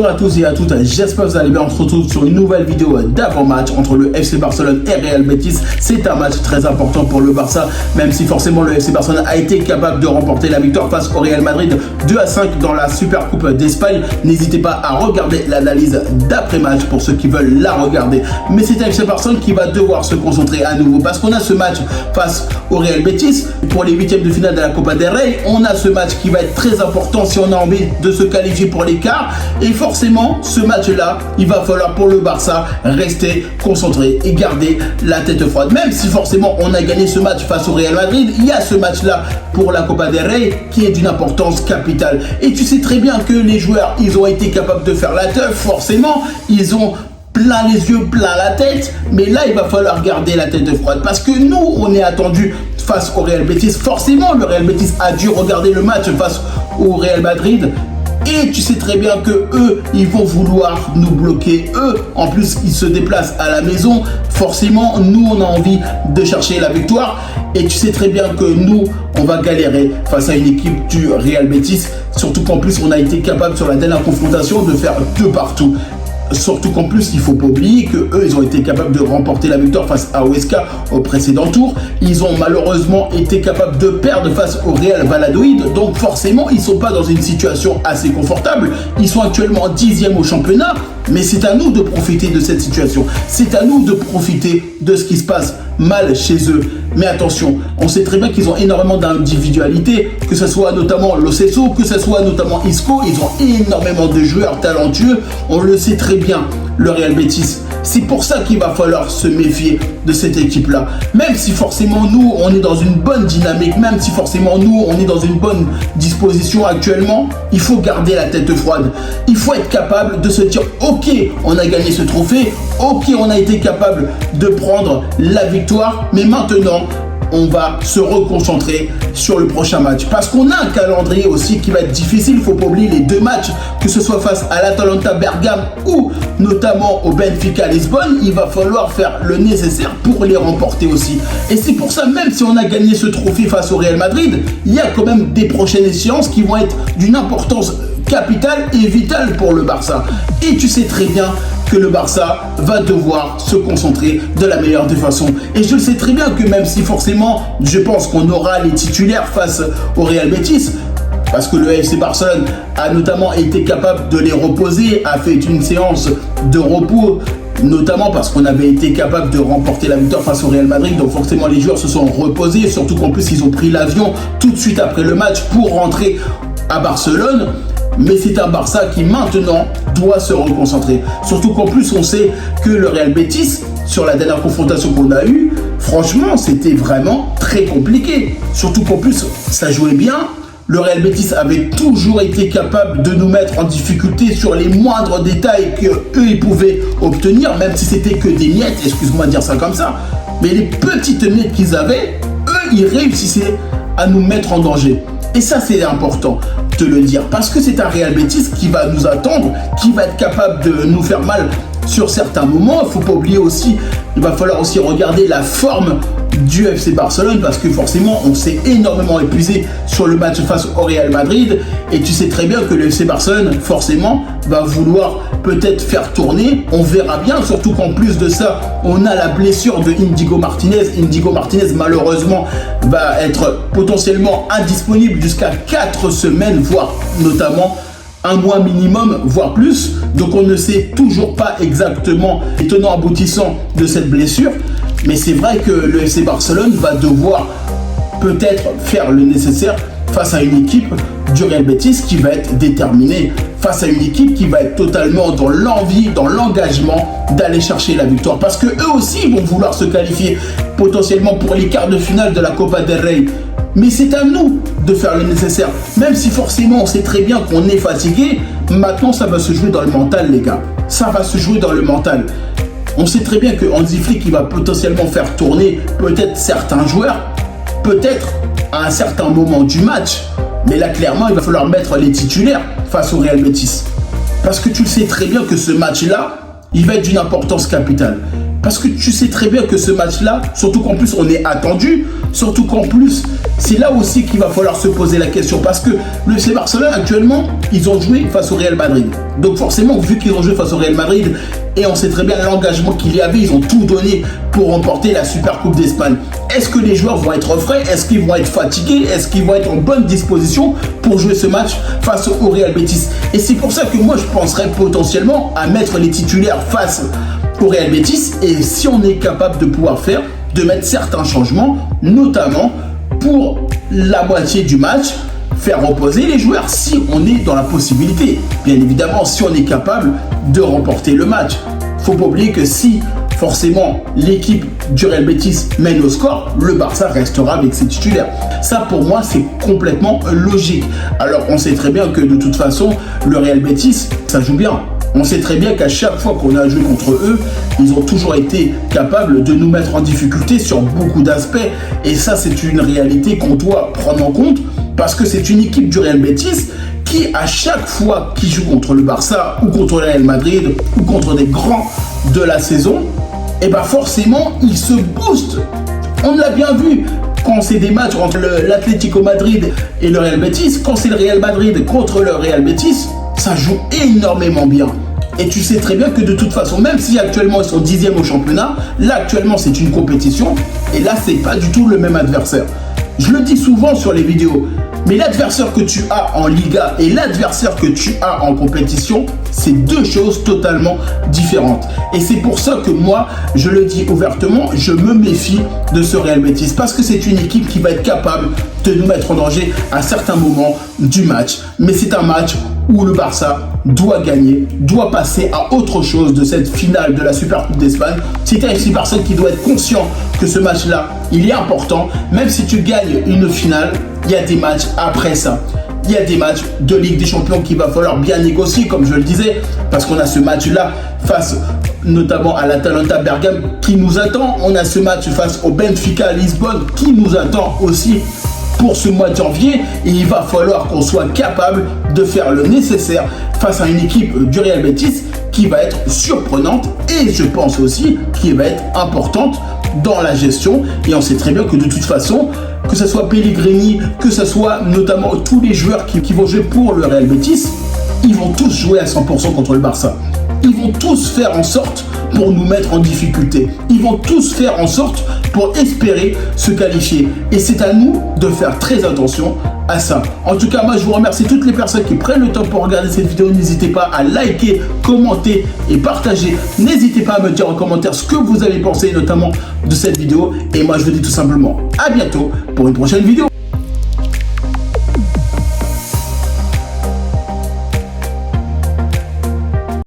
Bonjour à tous et à toutes, j'espère que vous allez bien. On se retrouve sur une nouvelle vidéo d'avant-match entre le FC Barcelone et Real Betis. C'est un match très important pour le Barça, même si forcément le FC Barcelone a été capable de remporter la victoire face au Real Madrid 2-5 dans la Supercoupe d'Espagne. N'hésitez pas à regarder l'analyse d'après-match pour ceux qui veulent la regarder. Mais c'est un FC Barcelone qui va devoir se concentrer à nouveau parce qu'on a ce match face au Real Betis pour les huitièmes de finale de la Copa del Rey. On a ce match qui va être très important si on a envie de se qualifier pour les quarts. Et forcément, ce match-là, il va falloir pour le Barça rester concentré et garder la tête froide. Même si forcément on a gagné ce match face au Real Madrid, il y a ce match-là pour la Copa del Rey qui est d'une importance capitale. Et tu sais très bien que les joueurs, ils ont été capables de faire la teuf. Forcément, ils ont plein les yeux, plein la tête. Mais là, il va falloir garder la tête froide parce que nous, on est attendu face au Real Betis. Forcément, le Real Betis a dû regarder le match face au Real Madrid. Et tu sais très bien que eux, ils vont vouloir nous bloquer. Eux, en plus, ils se déplacent à la maison. Forcément, nous, on a envie de chercher la victoire. Et tu sais très bien que nous, on va galérer face à une équipe du Real Betis. Surtout qu'en plus, on a été capable sur la dernière confrontation de faire 2 partout. Surtout qu'en plus, il ne faut pas oublier qu'eux, ils ont été capables de remporter la victoire face à Huesca au précédent tour. Ils ont malheureusement été capables de perdre face au Real Valladolid. Donc forcément, ils ne sont pas dans une situation assez confortable. Ils sont actuellement 10e au championnat. Mais c'est à nous de profiter de cette situation. C'est à nous de profiter de ce qui se passe mal chez eux. Mais attention, on sait très bien qu'ils ont énormément d'individualité, que ce soit notamment Lo Celso, que ce soit notamment Isco. Ils ont énormément de joueurs talentueux. On le sait très bien, le Real Betis. C'est pour ça qu'il va falloir se méfier de cette équipe-là. Même si forcément nous, on est dans une bonne dynamique, même si forcément nous, on est dans une bonne disposition actuellement, il faut garder la tête froide. Il faut être capable de se dire, ok, on a gagné ce trophée, ok, on a été capable de prendre la victoire, mais maintenant, on va se reconcentrer sur le prochain match. Parce qu'on a un calendrier aussi qui va être difficile. Il ne faut pas oublier les 2 matchs, que ce soit face à l'Atalanta Bergame ou notamment au Benfica Lisbonne. Il va falloir faire le nécessaire pour les remporter aussi. Et c'est pour ça, même si on a gagné ce trophée face au Real Madrid, il y a quand même des prochaines échéances qui vont être d'une importance capitale et vitale pour le Barça. Et tu sais très bien que le Barça va devoir se concentrer de la meilleure des façons. Et je le sais très bien que même si forcément, je pense qu'on aura les titulaires face au Real Betis, parce que le FC Barcelone a notamment été capable de les reposer, a fait une séance de repos, notamment parce qu'on avait été capable de remporter la victoire face au Real Madrid. Donc forcément, les joueurs se sont reposés, surtout qu'en plus, ils ont pris l'avion tout de suite après le match pour rentrer à Barcelone. Mais c'est un Barça qui maintenant doit se reconcentrer. Surtout qu'en plus on sait que le Real Betis, sur la dernière confrontation qu'on a eue, franchement c'était vraiment très compliqué. Surtout qu'en plus ça jouait bien. Le Real Betis avait toujours été capable de nous mettre en difficulté sur les moindres détails qu'eux ils pouvaient obtenir, même si c'était que des miettes, excuse-moi de dire ça comme ça. Mais les petites miettes qu'ils avaient, eux ils réussissaient à nous mettre en danger. Et ça, c'est important de le dire parce que c'est un Real Betis qui va nous attendre, qui va être capable de nous faire mal sur certains moments. Il ne faut pas oublier aussi, il va falloir aussi regarder la forme du FC Barcelone parce que forcément, on s'est énormément épuisé sur le match face au Real Madrid. Et tu sais très bien que le FC Barcelone, forcément, va vouloir peut-être faire tourner. On verra bien, surtout qu'en plus de ça, on a la blessure de Indigo Martinez. Indigo Martinez, malheureusement, va être potentiellement indisponible jusqu'à 4 semaines, voire notamment 1 mois minimum, voire plus. Donc on ne sait toujours pas exactement les tenants aboutissants de cette blessure. Mais c'est vrai que le FC Barcelone va devoir peut-être faire le nécessaire face à une équipe du Real Betis qui va être déterminée, face à une équipe qui va être totalement dans l'envie, dans l'engagement d'aller chercher la victoire. Parce que eux aussi vont vouloir se qualifier potentiellement pour les quarts de finale de la Copa del Rey. Mais c'est à nous de faire le nécessaire. Même si forcément on sait très bien qu'on est fatigué, maintenant ça va se jouer dans le mental les gars. Ça va se jouer dans le mental. On sait très bien que Hansi Flick il va potentiellement faire tourner peut-être certains joueurs, peut-être à un certain moment du match. Mais là clairement il va falloir mettre les titulaires face au Real Betis. Parce que tu le sais très bien que ce match-là, il va être d'une importance capitale. Parce que tu sais très bien que ce match-là, surtout qu'en plus on est attendu, surtout qu'en plus c'est là aussi qu'il va falloir se poser la question. Parce que le FC Barcelone actuellement, ils ont joué face au Real Madrid. Donc forcément, vu qu'ils ont joué face au Real Madrid, et on sait très bien l'engagement qu'il y avait, ils ont tout donné pour remporter la Super Coupe d'Espagne. Est-ce que les joueurs vont être frais? Est-ce qu'ils vont être fatigués? Est-ce qu'ils vont être en bonne disposition pour jouer ce match face au Real Betis? Et c'est pour ça que moi je penserais potentiellement à mettre les titulaires face au Real Betis, et si on est capable de pouvoir faire, de mettre certains changements, notamment pour la moitié du match, faire reposer les joueurs si on est dans la possibilité. Bien évidemment, si on est capable de remporter le match. Faut pas oublier que si forcément l'équipe du Real Betis mène au score, le Barça restera avec ses titulaires. Ça pour moi c'est complètement logique. Alors on sait très bien que de toute façon le Real Betis ça joue bien. On sait très bien qu'à chaque fois qu'on a joué contre eux, ils ont toujours été capables de nous mettre en difficulté sur beaucoup d'aspects. Et ça, c'est une réalité qu'on doit prendre en compte parce que c'est une équipe du Real Betis qui, à chaque fois qu'ils jouent contre le Barça ou contre le Real Madrid ou contre des grands de la saison, et ben forcément, ils se boostent. On l'a bien vu. Quand c'est des matchs entre l'Atlético Madrid et le Real Betis, quand c'est le Real Madrid contre le Real Betis, ça joue énormément bien. Et tu sais très bien que de toute façon, même si actuellement ils sont 10e au championnat, là actuellement c'est une compétition, et là c'est pas du tout le même adversaire. Je le dis souvent sur les vidéos, mais l'adversaire que tu as en Liga et l'adversaire que tu as en compétition, c'est deux choses totalement différentes. Et c'est pour ça que moi, je le dis ouvertement, je me méfie de ce Real Betis. Parce que c'est une équipe qui va être capable de nous mettre en danger à certains moments du match. Mais c'est un match où le Barça doit gagner, doit passer à autre chose de cette finale de la Super Coupe d'Espagne. C'est un FC Barcelone qui doit être conscient que ce match-là, il est important. Même si tu gagnes une finale, il y a des matchs après ça. Il y a des matchs de Ligue des Champions qu'il va falloir bien négocier, comme je le disais, parce qu'on a ce match-là face notamment à l'Atalanta Bergame qui nous attend. On a ce match face au Benfica Lisbonne qui nous attend aussi pour ce mois de janvier, et il va falloir qu'on soit capable de faire le nécessaire face à une équipe du Real Betis qui va être surprenante et je pense aussi qui va être importante dans la gestion. Et on sait très bien que de toute façon, que ce soit Pellegrini, que ce soit notamment tous les joueurs qui vont jouer pour le Real Betis, ils vont tous jouer à 100% contre le Barça. Ils vont tous faire en sorte pour nous mettre en difficulté. Ils vont tous faire en sorte pour espérer se qualifier. Et c'est à nous de faire très attention à ça. En tout cas, moi, je vous remercie toutes les personnes qui prennent le temps pour regarder cette vidéo. N'hésitez pas à liker, commenter et partager. N'hésitez pas à me dire en commentaire ce que vous avez pensé, notamment de cette vidéo. Et moi, je vous dis tout simplement à bientôt pour une prochaine vidéo.